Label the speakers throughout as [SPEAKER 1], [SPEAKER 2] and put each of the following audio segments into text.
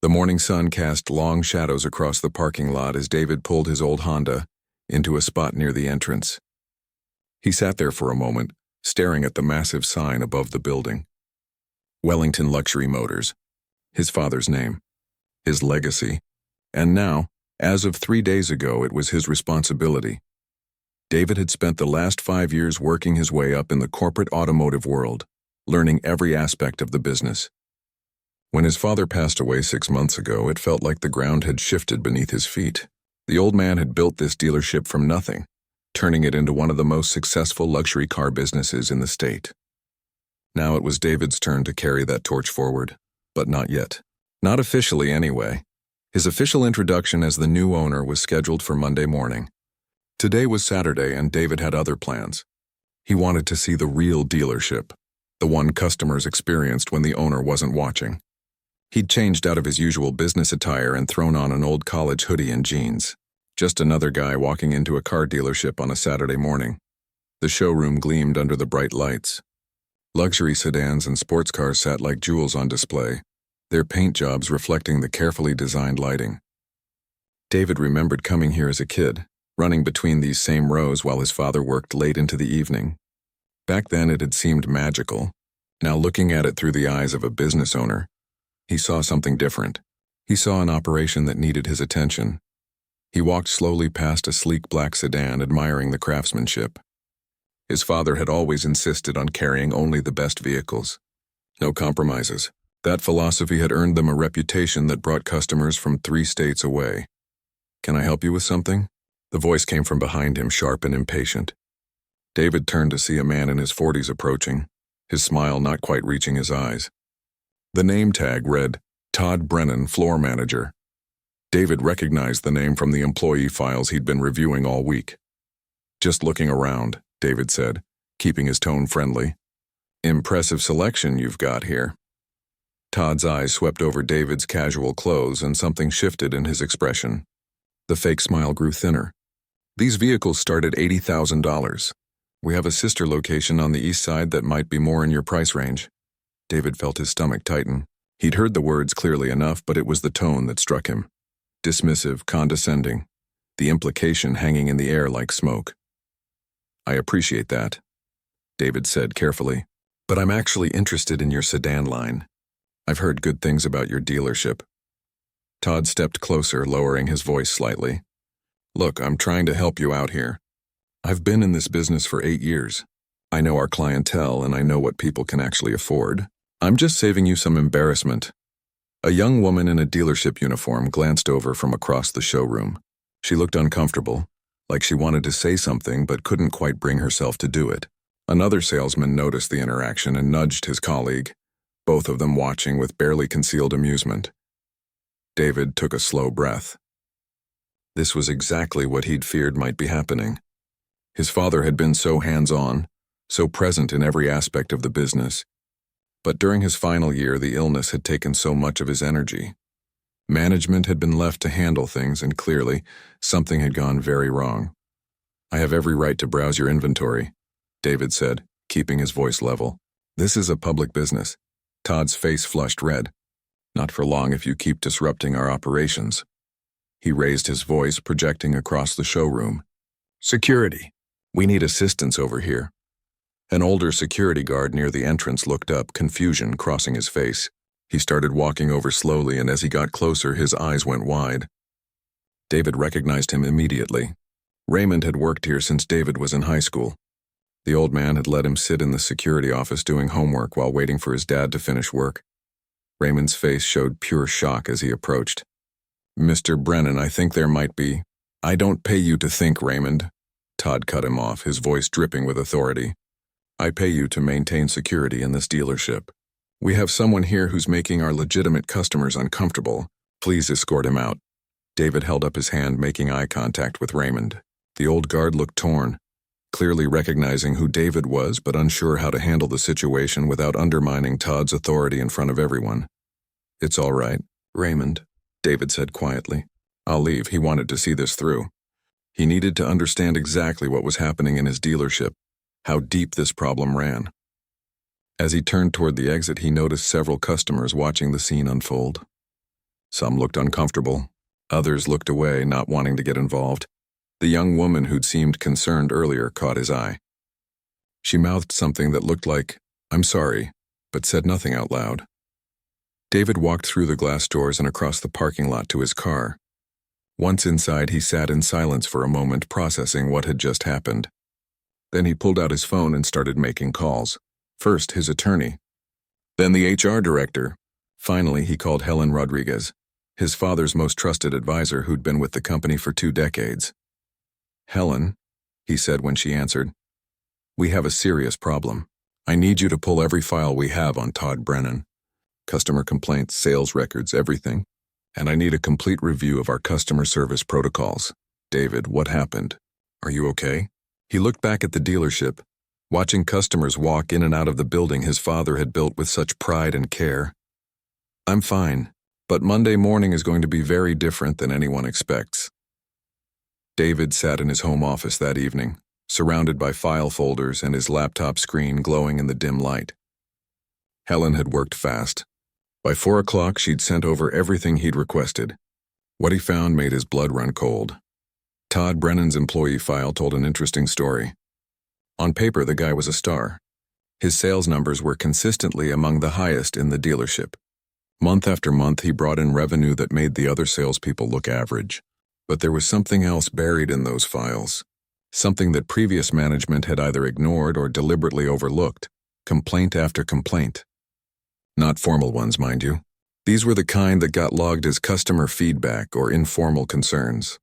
[SPEAKER 1] The morning sun cast long shadows across the parking lot as David pulled his old Honda into a spot near the entrance. He sat there for a moment, staring at the massive sign above the building. Wellington Luxury Motors. His father's name. His legacy. And now, as of 3 days ago, it was his responsibility. David had spent the last 5 years working his way up in the corporate automotive world, learning every aspect of the business. When his father passed away 6 months ago, it felt like the ground had shifted beneath his feet. The old man had built this dealership from nothing, turning it into one of the most successful luxury car businesses in the state. Now it was David's turn to carry that torch forward, but not yet. Not officially, anyway. His official introduction as the new owner was scheduled for Monday morning. Today was Saturday, and David had other plans. He wanted to see the real dealership, the one customers experienced when the owner wasn't watching. He'd changed out of his usual business attire and thrown on an old college hoodie and jeans. Just another guy walking into a car dealership on a Saturday morning. The showroom gleamed under the bright lights. Luxury sedans and sports cars sat like jewels on display, their paint jobs reflecting the carefully designed lighting. David remembered coming here as a kid, running between these same rows while his father worked late into the evening. Back then it had seemed magical. Now, looking at it through the eyes of a business owner, he saw something different. He saw an operation that needed his attention. He walked slowly past a sleek black sedan, admiring the craftsmanship. His father had always insisted on carrying only the best vehicles. No compromises. That philosophy had earned them a reputation that brought customers from 3 states away. "Can I help you with something?" The voice came from behind him, sharp and impatient. David turned to see a man in his 40s approaching, his smile not quite reaching his eyes. The name tag read, Todd Brennan, floor manager. David recognized the name from the employee files he'd been reviewing all week. "Just looking around," David said, keeping his tone friendly. "Impressive selection you've got here." Todd's eyes swept over David's casual clothes, and something shifted in his expression. The fake smile grew thinner. "These vehicles start at $80,000. We have a sister location on the east side that might be more in your price range." David felt his stomach tighten. He'd heard the words clearly enough, but it was the tone that struck him. Dismissive, condescending, the implication hanging in the air like smoke. "I appreciate that," David said carefully, "but I'm actually interested in your sedan line. I've heard good things about your dealership." Todd stepped closer, lowering his voice slightly. "Look, I'm trying to help you out here. I've been in this business for 8 years. I know our clientele, and I know what people can actually afford. I'm just saving you some embarrassment." A young woman in a dealership uniform glanced over from across the showroom. She looked uncomfortable, like she wanted to say something but couldn't quite bring herself to do it. Another salesman noticed the interaction and nudged his colleague, both of them watching with barely concealed amusement. David took a slow breath. This was exactly what he'd feared might be happening. His father had been so hands-on, so present in every aspect of the business. But during his final year, the illness had taken so much of his energy. Management had been left to handle things, and clearly, something had gone very wrong. "I have every right to browse your inventory," David said, keeping his voice level. "This is a public business." Todd's face flushed red. "Not for long if you keep disrupting our operations." He raised his voice, projecting across the showroom. "Security. We need assistance over here." An older security guard near the entrance looked up, confusion crossing his face. He started walking over slowly, and as he got closer, his eyes went wide. David recognized him immediately. Raymond had worked here since David was in high school. The old man had let him sit in the security office doing homework while waiting for his dad to finish work. Raymond's face showed pure shock as he approached. "Mr. Brennan, I think there might be—" "I don't pay you to think, Raymond." Todd cut him off, his voice dripping with authority. "I pay you to maintain security in this dealership. We have someone here who's making our legitimate customers uncomfortable. Please escort him out." David held up his hand, making eye contact with Raymond. The old guard looked torn, clearly recognizing who David was but unsure how to handle the situation without undermining Todd's authority in front of everyone. "It's all right, Raymond," David said quietly. "I'll leave. He wanted to see this through. He needed to understand exactly what was happening in his dealership, how deep this problem ran." As he turned toward the exit, he noticed several customers watching the scene unfold. Some looked uncomfortable. Others looked away, not wanting to get involved. The young woman who'd seemed concerned earlier caught his eye. She mouthed something that looked like, "I'm sorry," but said nothing out loud. David walked through the glass doors and across the parking lot to his car. Once inside, he sat in silence for a moment, processing what had just happened. Then he pulled out his phone and started making calls. First, his attorney. Then the HR director. Finally, he called Helen Rodriguez, his father's most trusted advisor who'd been with the company for 2 decades. "Helen," he said when she answered, "we have a serious problem. I need you to pull every file we have on Todd Brennan. Customer complaints, sales records, everything. And I need a complete review of our customer service protocols." "David, what happened? Are you okay?" He looked back at the dealership, watching customers walk in and out of the building his father had built with such pride and care. "I'm fine, but Monday morning is going to be very different than anyone expects." David sat in his home office that evening, surrounded by file folders and his laptop screen glowing in the dim light. Helen had worked fast. By 4 o'clock, she'd sent over everything he'd requested. What he found made his blood run cold. Todd Brennan's employee file told an interesting story. On paper, the guy was a star. His sales numbers were consistently among the highest in the dealership. Month after month, he brought in revenue that made the other salespeople look average. But there was something else buried in those files. Something that previous management had either ignored or deliberately overlooked. Complaint after complaint. Not formal ones, mind you. These were the kind that got logged as customer feedback or informal concerns.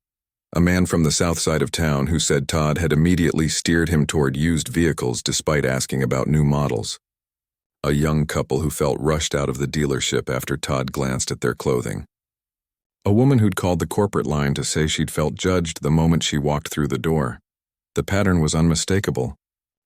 [SPEAKER 1] A man from the south side of town who said Todd had immediately steered him toward used vehicles despite asking about new models. A young couple who felt rushed out of the dealership after Todd glanced at their clothing. A woman who'd called the corporate line to say she'd felt judged the moment she walked through the door. The pattern was unmistakable,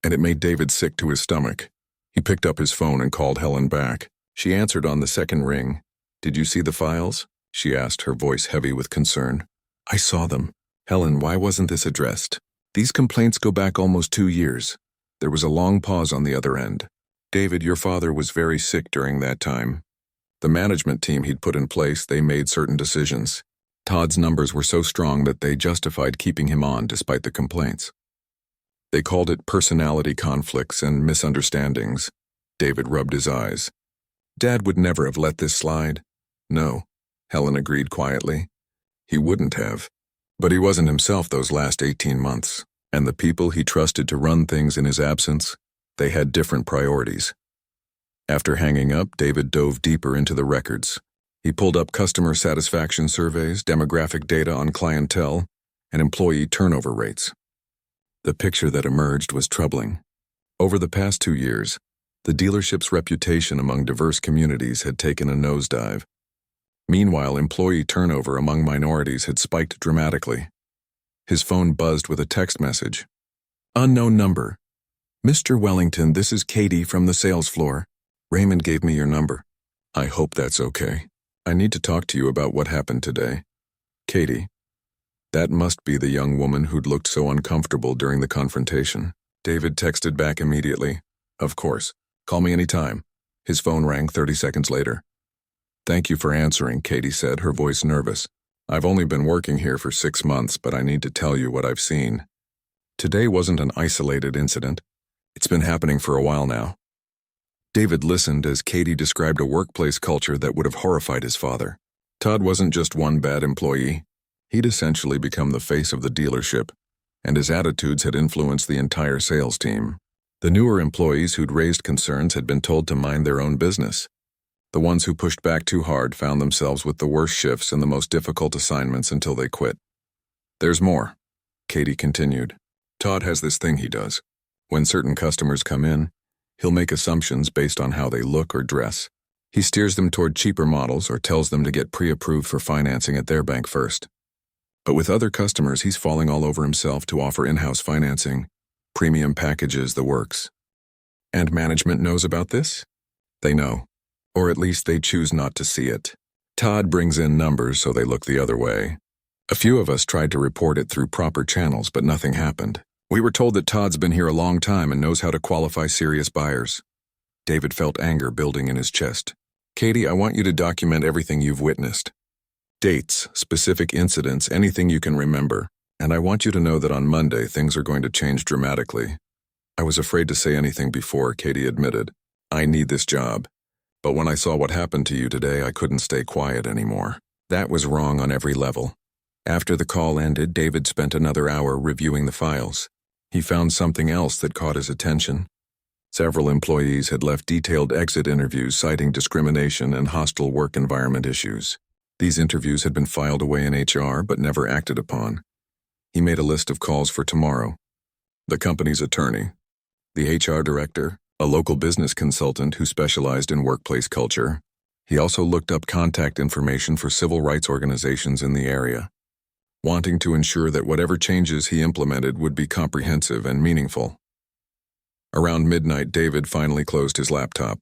[SPEAKER 1] and it made David sick to his stomach. He picked up his phone and called Helen back. She answered on the second ring. "Did you see the files?" she asked, her voice heavy with concern. "I saw them." "Helen, why wasn't this addressed? These complaints go back almost 2 years." There was a long pause on the other end. "David, your father was very sick during that time. The management team he'd put in place, they made certain decisions. Todd's numbers were so strong that they justified keeping him on despite the complaints. They called it personality conflicts and misunderstandings." David rubbed his eyes. "Dad would never have let this slide." "No," Helen agreed quietly. "He wouldn't have. But he wasn't himself those last 18 months, and the people he trusted to run things in his absence, they had different priorities." After hanging up, David dove deeper into the records. He pulled up customer satisfaction surveys, demographic data on clientele, and employee turnover rates. The picture that emerged was troubling. Over the past 2 years, the dealership's reputation among diverse communities had taken a nosedive. Meanwhile, employee turnover among minorities had spiked dramatically. His phone buzzed with a text message. "Unknown number. Mr. Wellington, this is Katie from the sales floor. Raymond gave me your number." "I hope that's okay. I need to talk to you about what happened today." "Katie." That must be the young woman who'd looked so uncomfortable during the confrontation. David texted back immediately. "Of course. Call me anytime." His phone rang 30 seconds later. "Thank you for answering," Katie said, her voice nervous. "I've only been working here for 6 months, but I need to tell you what I've seen. Today wasn't an isolated incident. It's been happening for a while now." David listened as Katie described a workplace culture that would have horrified his father. Todd wasn't just one bad employee. He'd essentially become the face of the dealership, and his attitudes had influenced the entire sales team. The newer employees who'd raised concerns had been told to mind their own business. The ones who pushed back too hard found themselves with the worst shifts and the most difficult assignments until they quit. "There's more," Katie continued. "Todd has this thing he does. When certain customers come in, he'll make assumptions based on how they look or dress. He steers them toward cheaper models or tells them to get pre-approved for financing at their bank first. But with other customers, he's falling all over himself to offer in-house financing, premium packages, the works. And management knows about this? They know. Or at least they choose not to see it. Todd brings in numbers so they look the other way. A few of us tried to report it through proper channels, but nothing happened. We were told that Todd's been here a long time and knows how to qualify serious buyers." David felt anger building in his chest. "Katie, I want you to document everything you've witnessed. Dates, specific incidents, anything you can remember. And I want you to know that on Monday, things are going to change dramatically. I was afraid to say anything before, Katie admitted. I need this job. But when I saw what happened to you today, I couldn't stay quiet anymore. That was wrong on every level. After the call ended, David spent another hour reviewing the files. He found something else that caught his attention. Several employees had left detailed exit interviews citing discrimination and hostile work environment issues. These interviews had been filed away in HR but never acted upon. He made a list of calls for tomorrow. The company's attorney, the HR director, a local business consultant who specialized in workplace culture. He also looked up contact information for civil rights organizations in the area, wanting to ensure that whatever changes he implemented would be comprehensive and meaningful. Around midnight, David finally closed his laptop.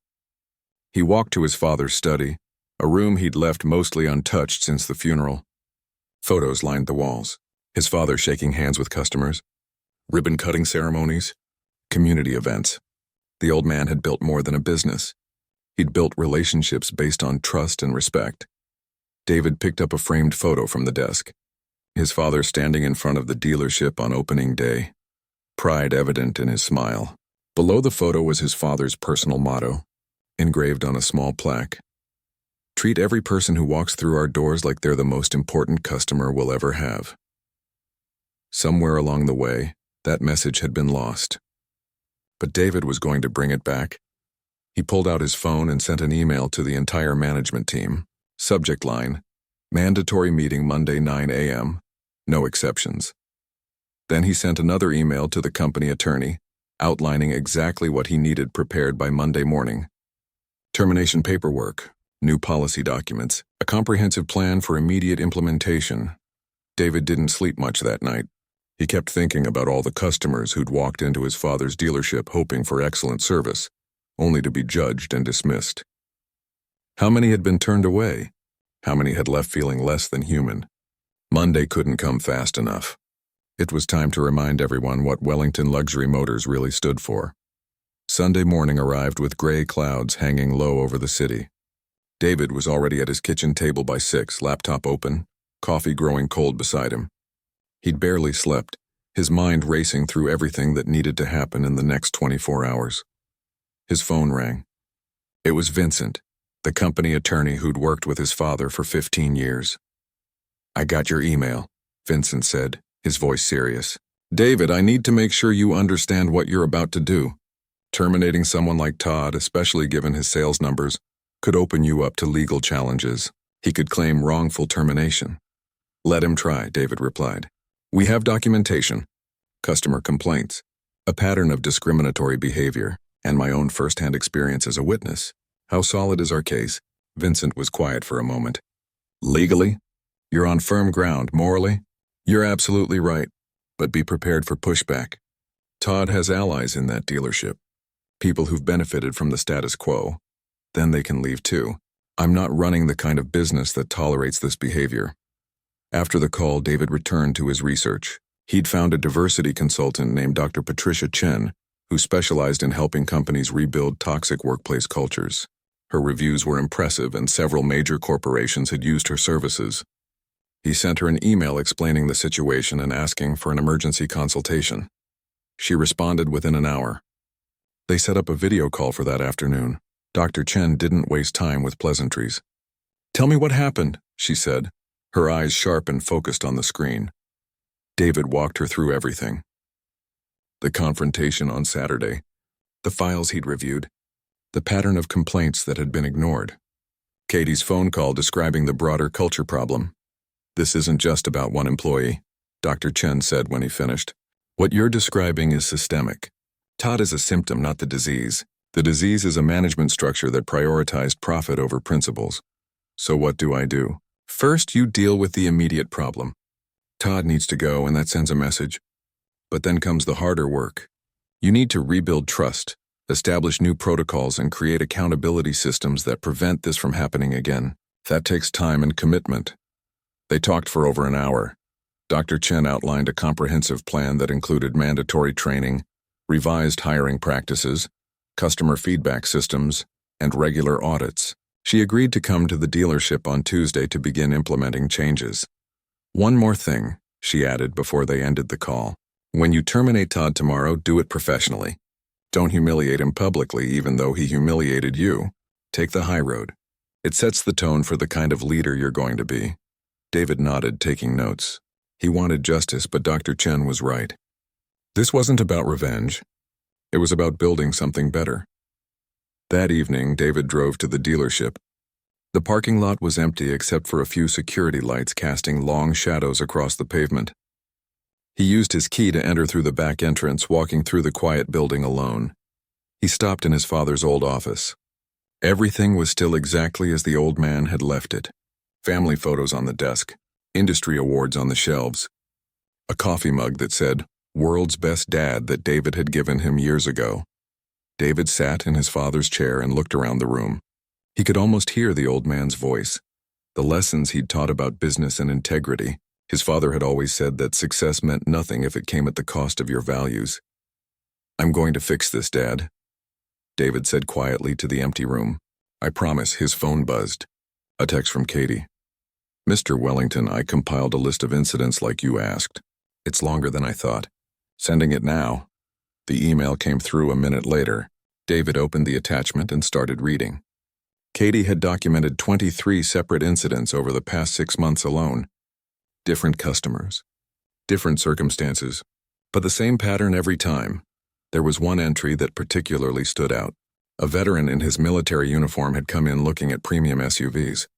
[SPEAKER 1] He walked to his father's study, a room he'd left mostly untouched since the funeral. Photos lined the walls. His father shaking hands with customers, ribbon-cutting ceremonies, community events. The old man had built more than a business. He'd built relationships based on trust and respect. David picked up a framed photo from the desk. His father standing in front of the dealership on opening day, pride evident in his smile. Below the photo was his father's personal motto, engraved on a small plaque. Treat every person who walks through our doors like they're the most important customer we'll ever have. Somewhere along the way, that message had been lost. But David was going to bring it back. He pulled out his phone and sent an email to the entire management team. Subject line, mandatory meeting Monday 9 a.m., no exceptions. Then he sent another email to the company attorney, outlining exactly what he needed prepared by Monday morning. Termination paperwork, new policy documents, a comprehensive plan for immediate implementation. David didn't sleep much that night. He kept thinking about all the customers who'd walked into his father's dealership hoping for excellent service, only to be judged and dismissed. How many had been turned away? How many had left feeling less than human? Monday couldn't come fast enough. It was time to remind everyone what Wellington Luxury Motors really stood for. Sunday morning arrived with gray clouds hanging low over the city. David was already at his kitchen table by 6, laptop open, coffee growing cold beside him. He'd barely slept, his mind racing through everything that needed to happen in the next 24 hours. His phone rang. It was Vincent, the company attorney who'd worked with his father for 15 years. I got your email, Vincent said, his voice serious. David, I need to make sure you understand what you're about to do. Terminating someone like Todd, especially given his sales numbers, could open you up to legal challenges. He could claim wrongful termination. Let him try, David replied. We have documentation, customer complaints, a pattern of discriminatory behavior, and my own first-hand experience as a witness. How solid is our case? Vincent was quiet for a moment. Legally? You're on firm ground. Morally? You're absolutely right, but be prepared for pushback. Todd has allies in that dealership, people who've benefited from the status quo. Then they can leave too. I'm not running the kind of business that tolerates this behavior. After the call, David returned to his research. He'd found a diversity consultant named Dr. Patricia Chen, who specialized in helping companies rebuild toxic workplace cultures. Her reviews were impressive, and several major corporations had used her services. He sent her an email explaining the situation and asking for an emergency consultation. She responded within an hour. They set up a video call for that afternoon. Dr. Chen didn't waste time with pleasantries. Tell me what happened, she said, her eyes sharp and focused on the screen. David walked her through everything. The confrontation on Saturday, the files he'd reviewed, the pattern of complaints that had been ignored. Katie's phone call describing the broader culture problem. This isn't just about one employee, Dr. Chen said when he finished. What you're describing is systemic. Todd is a symptom, not the disease. The disease is a management structure that prioritized profit over principles. So what do I do? First, you deal with the immediate problem. Todd needs to go, and that sends a message. But then comes the harder work. You need to rebuild trust, establish new protocols, and create accountability systems that prevent this from happening again. That takes time and commitment. They talked for over an hour. Dr. Chen outlined a comprehensive plan that included mandatory training, revised hiring practices, customer feedback systems, and regular audits. She agreed to come to the dealership on Tuesday to begin implementing changes. "One more thing," she added before they ended the call. "When you terminate Todd tomorrow, do it professionally. Don't humiliate him publicly even though he humiliated you. Take the high road. It sets the tone for the kind of leader you're going to be." David nodded, taking notes. He wanted justice, but Dr. Chen was right. This wasn't about revenge. It was about building something better. That evening, David drove to the dealership. The parking lot was empty except for a few security lights casting long shadows across the pavement. He used his key to enter through the back entrance, walking through the quiet building alone. He stopped in his father's old office. Everything was still exactly as the old man had left it. Family photos on the desk, industry awards on the shelves, a coffee mug that said, "World's Best Dad," that David had given him years ago. David sat in his father's chair and looked around the room. He could almost hear the old man's voice. The lessons he'd taught about business and integrity. His father had always said that success meant nothing if it came at the cost of your values. "I'm going to fix this, Dad," David said quietly to the empty room. "I promise." His phone buzzed. A text from Katie. "Mr. Wellington, I compiled a list of incidents like you asked. It's longer than I thought. Sending it now." The email came through a minute later. David opened the attachment and started reading. Katie had documented 23 separate incidents over the past 6 months alone. Different customers, different circumstances, but the same pattern every time. There was one entry that particularly stood out. A veteran in his military uniform had come in looking at premium SUVs.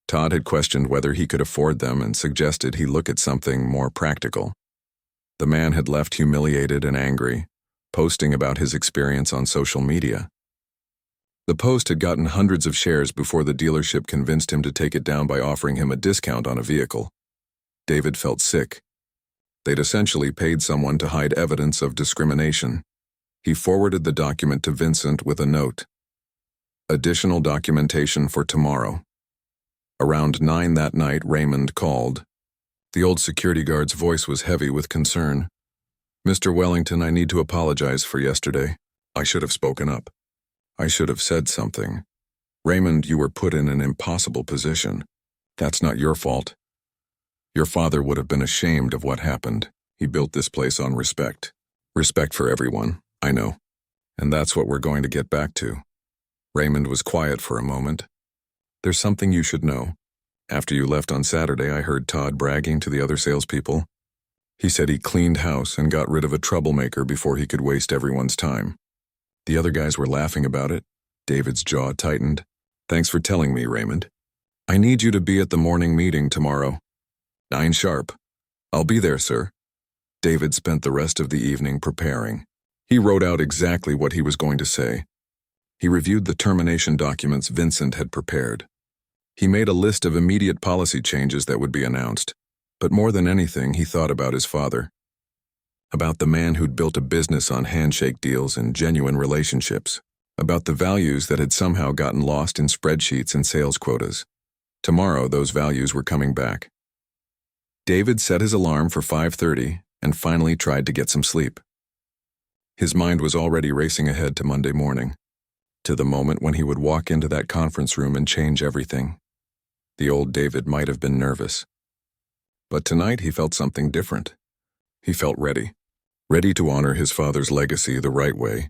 [SPEAKER 1] Todd had questioned whether he could afford them and suggested he look at something more practical. The man had left humiliated and angry, posting about his experience on social media. The post had gotten hundreds of shares before the dealership convinced him to take it down by offering him a discount on a vehicle. David felt sick. They'd essentially paid someone to hide evidence of discrimination. He forwarded the document to Vincent with a note. "Additional documentation for tomorrow." Around 9 that night, Raymond called. The old security guard's voice was heavy with concern. "Mr. Wellington, I need to apologize for yesterday. I should have spoken up. I should have said something. Raymond, you were put in an impossible position. That's not your fault. Your father would have been ashamed of what happened. He built this place on respect. Respect for everyone, I know. And that's what we're going to get back to." Raymond was quiet for a moment. "There's something you should know. After you left on Saturday, I heard Todd bragging to the other salespeople. He said he cleaned house and got rid of a troublemaker before he could waste everyone's time. The other guys were laughing about it." David's jaw tightened. "Thanks for telling me, Raymond. I need you to be at the morning meeting tomorrow. 9 sharp. I'll be there, sir." David spent the rest of the evening preparing. He wrote out exactly what he was going to say. He reviewed the termination documents Vincent had prepared. He made a list of immediate policy changes that would be announced. But more than anything, he thought about his father. About the man who'd built a business on handshake deals and genuine relationships. About the values that had somehow gotten lost in spreadsheets and sales quotas. Tomorrow, those values were coming back. David set his alarm for 5:30 and finally tried to get some sleep. His mind was already racing ahead to Monday morning, to the moment when he would walk into that conference room and change everything. The old David might have been nervous. But tonight he felt something different. He felt ready. Ready to honor his father's legacy the right way.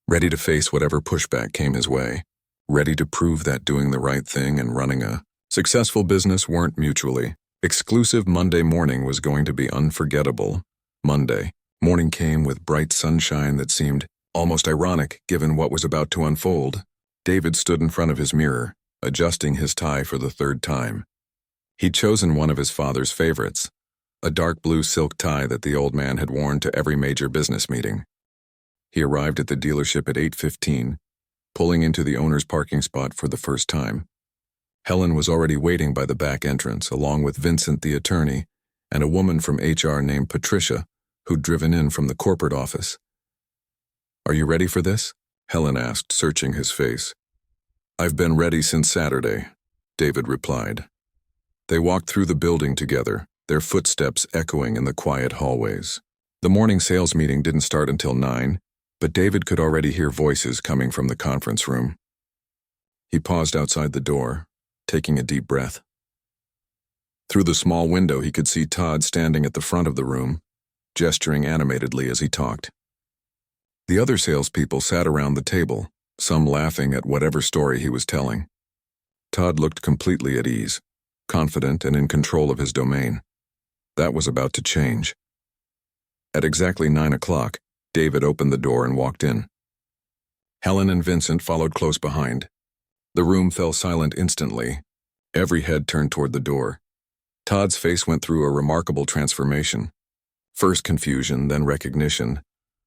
[SPEAKER 1] Ready to face whatever pushback came his way. Ready to prove that doing the right thing and running a successful business weren't mutually exclusive. Monday morning was going to be unforgettable. Monday morning came with bright sunshine that seemed almost ironic given what was about to unfold. David stood in front of his mirror, adjusting his tie for the 3rd time. He'd chosen one of his father's favorites, a dark blue silk tie that the old man had worn to every major business meeting. He arrived at the dealership at 8:15, pulling into the owner's parking spot for the first time. Helen was already waiting by the back entrance, along with Vincent the attorney and a woman from HR named Patricia, who'd driven in from the corporate office. "Are you ready for this?" Helen asked, searching his face. "I've been ready since Saturday," David replied. They walked through the building together, their footsteps echoing in the quiet hallways. The morning sales meeting didn't start until 9, but David could already hear voices coming from the conference room. He paused outside the door, taking a deep breath. Through the small window, he could see Todd standing at the front of the room, gesturing animatedly as he talked. The other salespeople sat around the table, some laughing at whatever story he was telling. Todd looked completely at ease, confident and in control of his domain. That was about to change. At exactly 9 o'clock, David opened the door and walked in. Helen and Vincent followed close behind. The room fell silent instantly. Every head turned toward the door. Todd's face went through a remarkable transformation. First confusion, then recognition,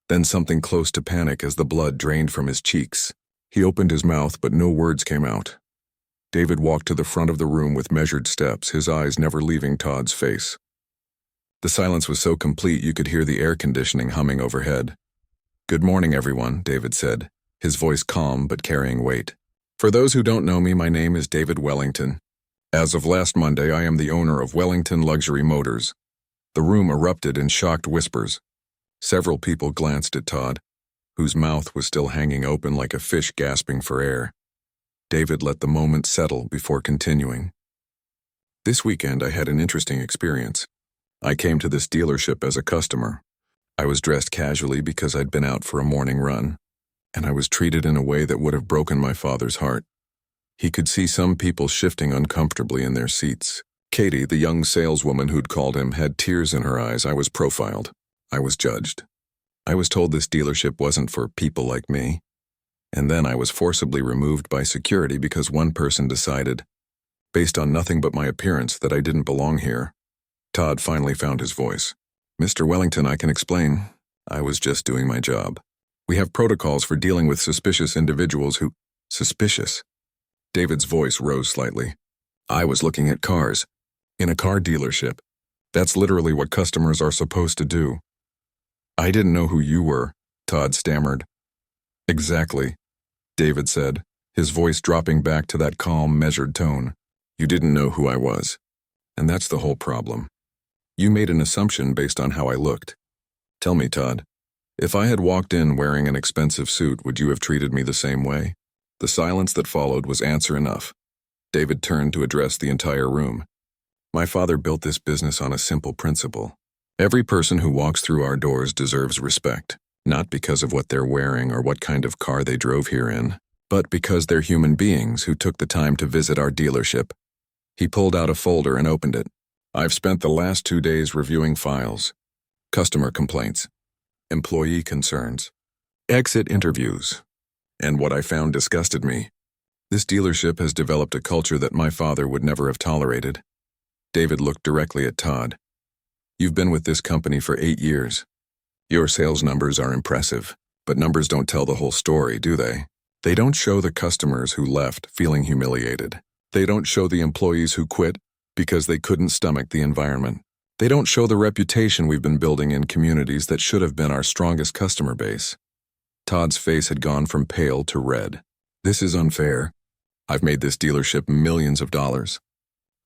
[SPEAKER 1] then something close to panic as the blood drained from his cheeks. He opened his mouth, but no words came out. David walked to the front of the room with measured steps, his eyes never leaving Todd's face. The silence was so complete you could hear the air conditioning humming overhead. "Good morning, everyone," David said, his voice calm but carrying weight. "For those who don't know me, my name is David Wellington. As of last Monday, I am the owner of Wellington Luxury Motors." The room erupted in shocked whispers. Several people glanced at Todd, whose mouth was still hanging open like a fish gasping for air. David let the moment settle before continuing. "This weekend I had an interesting experience. I came to this dealership as a customer. I was dressed casually because I'd been out for a morning run, and I was treated in a way that would have broken my father's heart. He could see some people shifting uncomfortably in their seats. Katie, the young saleswoman who'd called him, had tears in her eyes. I was profiled. I was judged. I was told this dealership wasn't for people like me. And then I was forcibly removed by security because one person decided, based on nothing but my appearance, that I didn't belong here." Todd finally found his voice. "Mr. Wellington, I can explain. I was just doing my job. We have protocols for dealing with suspicious individuals who—" "Suspicious?" David's voice rose slightly. "I was looking at cars. In a car dealership. That's literally what customers are supposed to do." "I didn't know who you were," Todd stammered. "Exactly," David said, his voice dropping back to that calm, measured tone. "You didn't know who I was. And that's the whole problem. You made an assumption based on how I looked. Tell me, Todd, if I had walked in wearing an expensive suit, would you have treated me the same way?" The silence that followed was answer enough. David turned to address the entire room. "My father built this business on a simple principle. Every person who walks through our doors deserves respect, not because of what they're wearing or what kind of car they drove here in, but because they're human beings who took the time to visit our dealership." He pulled out a folder and opened it. "I've spent the last 2 days reviewing files, customer complaints, employee concerns, exit interviews, and what I found disgusted me. This dealership has developed a culture that my father would never have tolerated." David looked directly at Todd. "You've been with this company for 8 years. Your sales numbers are impressive, but numbers don't tell the whole story, do they? They don't show the customers who left feeling humiliated. They don't show the employees who quit because they couldn't stomach the environment. They don't show the reputation we've been building in communities that should have been our strongest customer base." Todd's face had gone from pale to red. "This is unfair. I've made this dealership millions of dollars.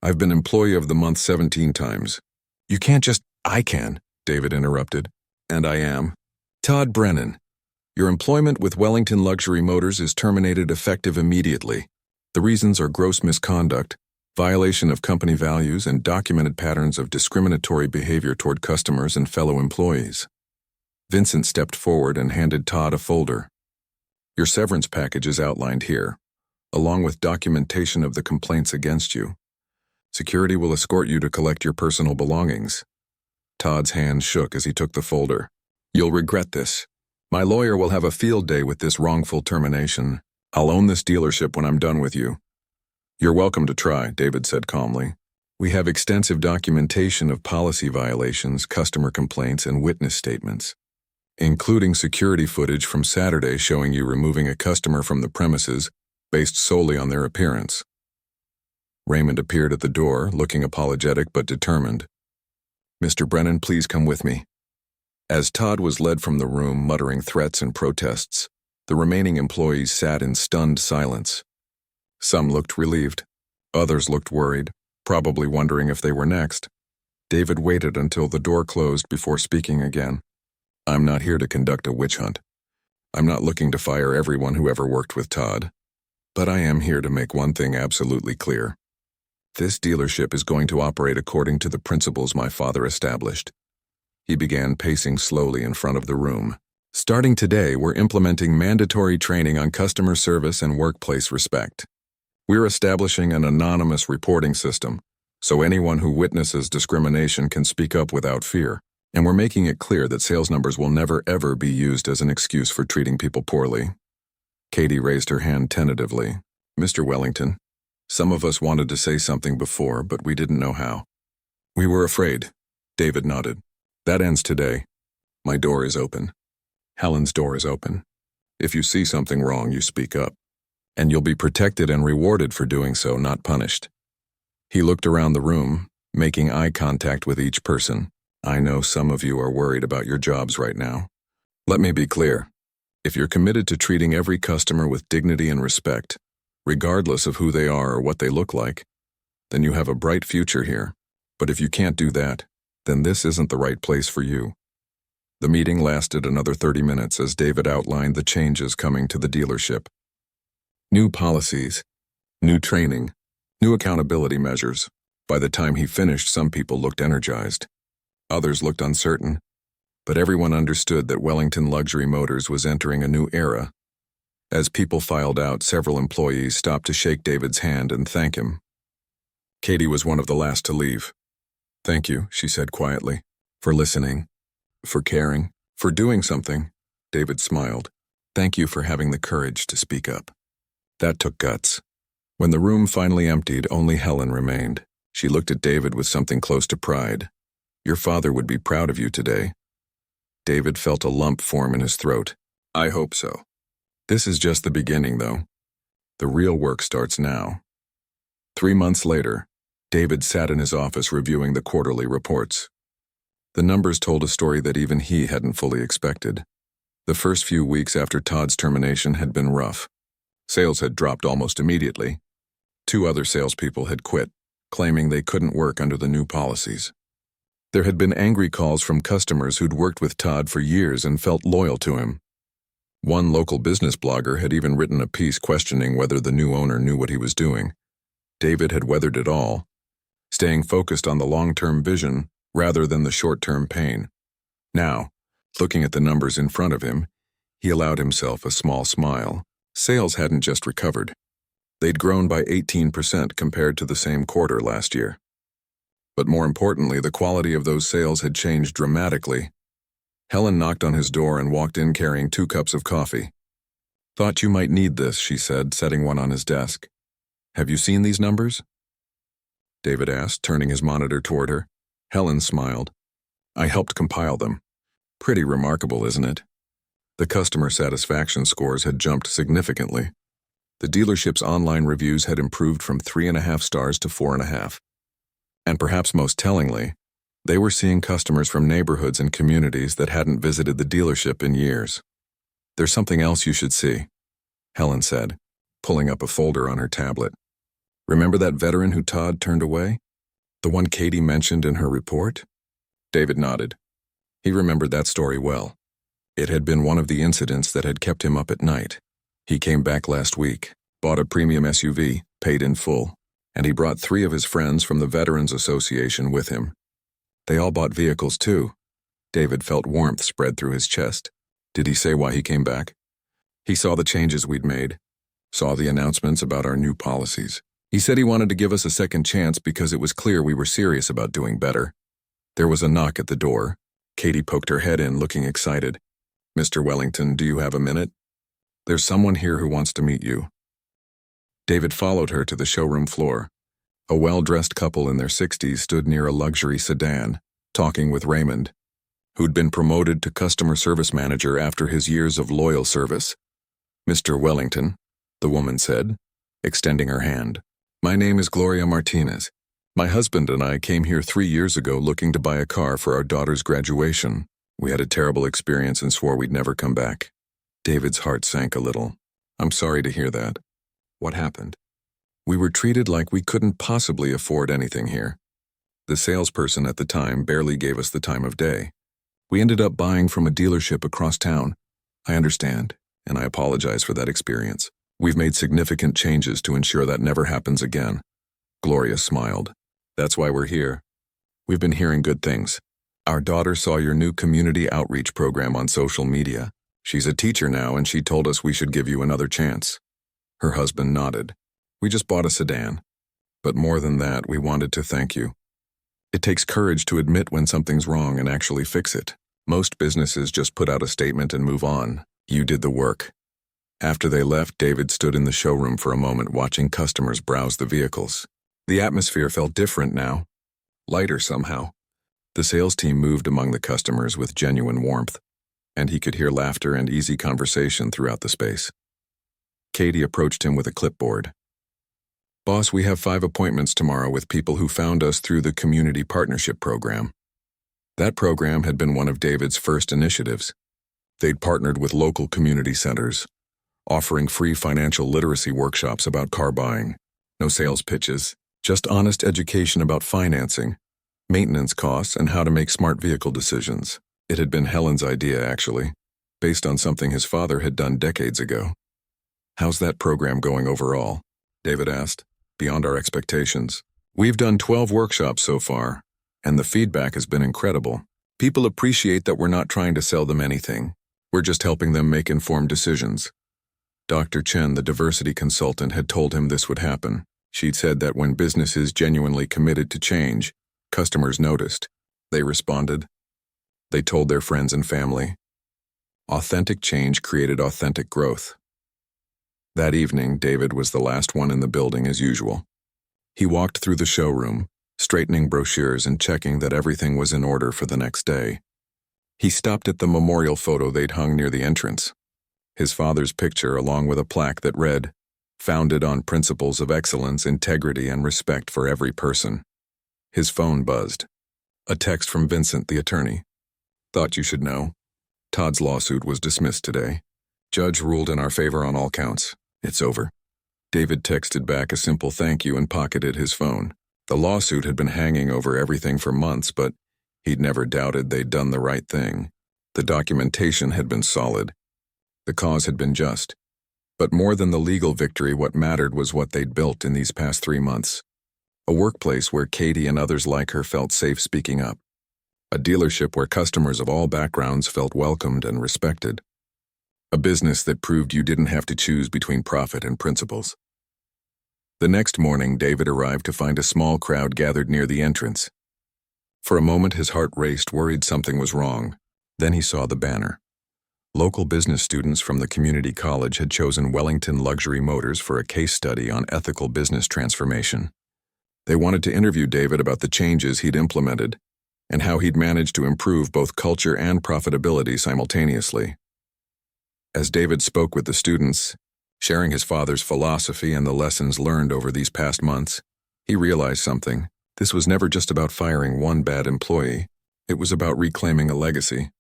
[SPEAKER 1] I've been Employee of the Month 17 times. You can't just—" "I can," David interrupted. "And I am. Todd Brennan, your employment with Wellington Luxury Motors is terminated effective immediately. The reasons are gross misconduct, violation of company values, and documented patterns of discriminatory behavior toward customers and fellow employees." Vincent stepped forward and handed Todd a folder. "Your severance package is outlined here, along with documentation of the complaints against you. Security will escort you to collect your personal belongings." Todd's hand shook as he took the folder. "You'll regret this. My lawyer will have a field day with this wrongful termination. I'll own this dealership when I'm done with you." "You're welcome to try," David said calmly. "We have extensive documentation of policy violations, customer complaints, and witness statements, including security footage from Saturday showing you removing a customer from the premises based solely on their appearance." Raymond appeared at the door, looking apologetic but determined. "Mr. Brennan, please come with me." As Todd was led from the room muttering threats and protests, the remaining employees sat in stunned silence. Some looked relieved. Others looked worried, probably wondering if they were next. David waited until the door closed before speaking again. "I'm not here to conduct a witch hunt. I'm not looking to fire everyone who ever worked with Todd. But I am here to make one thing absolutely clear. This dealership is going to operate according to the principles my father established. He began pacing slowly in front of the room. Starting today, we're implementing mandatory training on customer service and workplace respect. We're establishing an anonymous reporting system, so anyone who witnesses discrimination can speak up without fear. And we're making it clear that sales numbers will never ever be used as an excuse for treating people poorly. Katie raised her hand tentatively. Mr. Wellington, some of us wanted to say something before, but we didn't know how. We were afraid. David nodded. That ends today. My door is open. Helen's door is open. If you see something wrong, you speak up. And you'll be protected and rewarded for doing so, not punished. He looked around the room, making eye contact with each person. I know some of you are worried about your jobs right now. Let me be clear. If you're committed to treating every customer with dignity and respect, regardless of who they are or what they look like, then you have a bright future here. But if you can't do that, then this isn't the right place for you. The meeting lasted another 30 minutes as David outlined the changes coming to the dealership. New policies, new training, new accountability measures. By the time he finished, some people looked energized. Others looked uncertain, but everyone understood that Wellington Luxury Motors was entering a new era. As people filed out, several employees stopped to shake David's hand and thank him. Katie was one of the last to leave. Thank you, she said quietly, for listening, for caring, for doing something. David smiled. Thank you for having the courage to speak up. That took guts. When the room finally emptied, only Helen remained. She looked at David with something close to pride. Your father would be proud of you today. David felt a lump form in his throat. I hope so. This is just the beginning, though. The real work starts now. 3 months later, David sat in his office reviewing the quarterly reports. The numbers told a story that even he hadn't fully expected. The first few weeks after Todd's termination had been rough. Sales had dropped almost immediately. 2 other salespeople had quit, claiming they couldn't work under the new policies. There had been angry calls from customers who'd worked with Todd for years and felt loyal to him. One local business blogger had even written a piece questioning whether the new owner knew what he was doing. David had weathered it all, staying focused on the long-term vision rather than the short-term pain. Now, looking at the numbers in front of him, he allowed himself a small smile. Sales hadn't just recovered. They'd grown by 18% compared to the same quarter last year. But more importantly, the quality of those sales had changed dramatically. Helen knocked on his door and walked in carrying 2 cups of coffee. Thought you might need this, she said, setting one on his desk. Have you seen these numbers? David asked, turning his monitor toward her. Helen smiled. I helped compile them. Pretty remarkable, isn't it? The customer satisfaction scores had jumped significantly. The dealership's online reviews had improved from 3.5 stars to 4.5. And perhaps most tellingly, they were seeing customers from neighborhoods and communities that hadn't visited the dealership in years. There's something else you should see, Helen said, pulling up a folder on her tablet. Remember that veteran who Todd turned away? The one Katie mentioned in her report? David nodded. He remembered that story well. It had been one of the incidents that had kept him up at night. He came back last week, bought a premium SUV, paid in full, and he brought 3 of his friends from the Veterans Association with him. They all bought vehicles too. David felt warmth spread through his chest. Did he say why he came back? He saw the changes we'd made, saw the announcements about our new policies. He said he wanted to give us a second chance because it was clear we were serious about doing better. There was a knock at the door. Katie poked her head in, looking excited. Mr. Wellington, do you have a minute? There's someone here who wants to meet you. David followed her to the showroom floor. A well-dressed couple in their 60s stood near a luxury sedan, talking with Raymond, who'd been promoted to customer service manager after his years of loyal service. Mr. Wellington, the woman said, extending her hand. My name is Gloria Martinez. My husband and I came here 3 years ago looking to buy a car for our daughter's graduation. We had a terrible experience and swore we'd never come back. David's heart sank a little. I'm sorry to hear that. What happened? We were treated like we couldn't possibly afford anything here. The salesperson at the time barely gave us the time of day. We ended up buying from a dealership across town. I understand, and I apologize for that experience. We've made significant changes to ensure that never happens again. Gloria smiled. That's why we're here. We've been hearing good things. Our daughter saw your new community outreach program on social media. She's a teacher now, and she told us we should give you another chance. Her husband nodded. We just bought a sedan. But more than that, we wanted to thank you. It takes courage to admit when something's wrong and actually fix it. Most businesses just put out a statement and move on. You did the work. After they left, David stood in the showroom for a moment watching customers browse the vehicles. The atmosphere felt different now, lighter somehow. The sales team moved among the customers with genuine warmth, and he could hear laughter and easy conversation throughout the space. Katie approached him with a clipboard. Boss, we have 5 appointments tomorrow with people who found us through the Community Partnership Program. That program had been one of David's first initiatives. They'd partnered with local community centers, offering free financial literacy workshops about car buying. No sales pitches, just honest education about financing, maintenance costs, and how to make smart vehicle decisions. It had been Helen's idea, actually, based on something his father had done decades ago. How's that program going overall? David asked. Beyond our expectations. We've done 12 workshops so far, and the feedback has been incredible. People appreciate that we're not trying to sell them anything. We're just helping them make informed decisions. Dr. Chen, the diversity consultant, had told him this would happen. She'd said that when businesses genuinely committed to change, customers noticed. They responded. They told their friends and family. Authentic change created authentic growth. That evening, David was the last one in the building as usual. He walked through the showroom, straightening brochures and checking that everything was in order for the next day. He stopped at the memorial photo they'd hung near the entrance. His father's picture, along with a plaque that read, "Founded on principles of excellence, integrity, and respect for every person." His phone buzzed. A text from Vincent, the attorney. Thought you should know. Todd's lawsuit was dismissed today. Judge ruled in our favor on all counts. It's over. David texted back a simple thank you and pocketed his phone. The lawsuit had been hanging over everything for months, but he'd never doubted they'd done the right thing. The documentation had been solid. The cause had been just. But more than the legal victory, what mattered was what they'd built in these past 3 months. A workplace where Katie and others like her felt safe speaking up. A dealership where customers of all backgrounds felt welcomed and respected. A business that proved you didn't have to choose between profit and principles. The next morning, David arrived to find a small crowd gathered near the entrance. For a moment, his heart raced, worried something was wrong. Then he saw the banner. Local business students from the community college had chosen Wellington Luxury Motors for a case study on ethical business transformation. They wanted to interview David about the changes he'd implemented and how he'd managed to improve both culture and profitability simultaneously. As David spoke with the students, sharing his father's philosophy and the lessons learned over these past months, he realized something. This was never just about firing one bad employee. It was about reclaiming a legacy.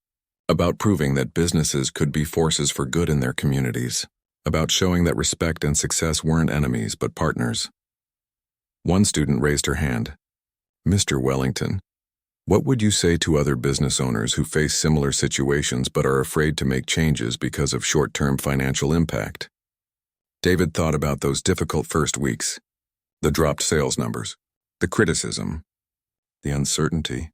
[SPEAKER 1] About proving that businesses could be forces for good in their communities. About showing that respect and success weren't enemies but partners. One student raised her hand. Mr. Wellington, what would you say to other business owners who face similar situations but are afraid to make changes because of short-term financial impact? David thought about those difficult first weeks. The dropped sales numbers, the criticism, the uncertainty.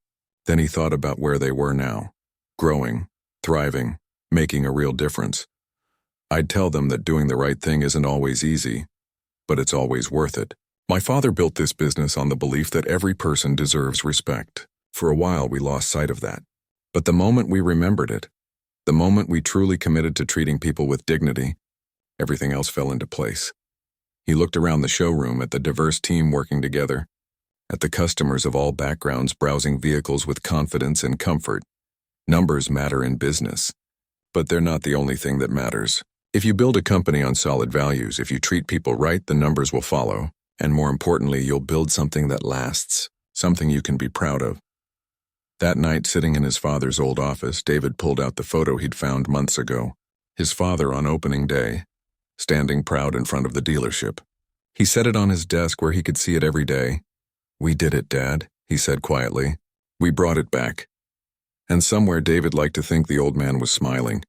[SPEAKER 1] Then he thought about where they were now. Growing, thriving, making a real difference. I'd tell them that doing the right thing isn't always easy, but it's always worth it. My father built this business on the belief that every person deserves respect. For a while, we lost sight of that. But the moment we remembered it, the moment we truly committed to treating people with dignity, everything else fell into place. He looked around the showroom at the diverse team working together, at the customers of all backgrounds browsing vehicles with confidence and comfort. Numbers matter in business, but they're not the only thing that matters. If you build a company on solid values, if you treat people right, the numbers will follow. And more importantly, you'll build something that lasts, something you can be proud of. That night, sitting in his father's old office, David pulled out the photo he'd found months ago. His father on opening day, standing proud in front of the dealership. He set it on his desk where he could see it every day. "We did it, Dad," he said quietly. "We brought it back." And somewhere David liked to think the old man was smiling.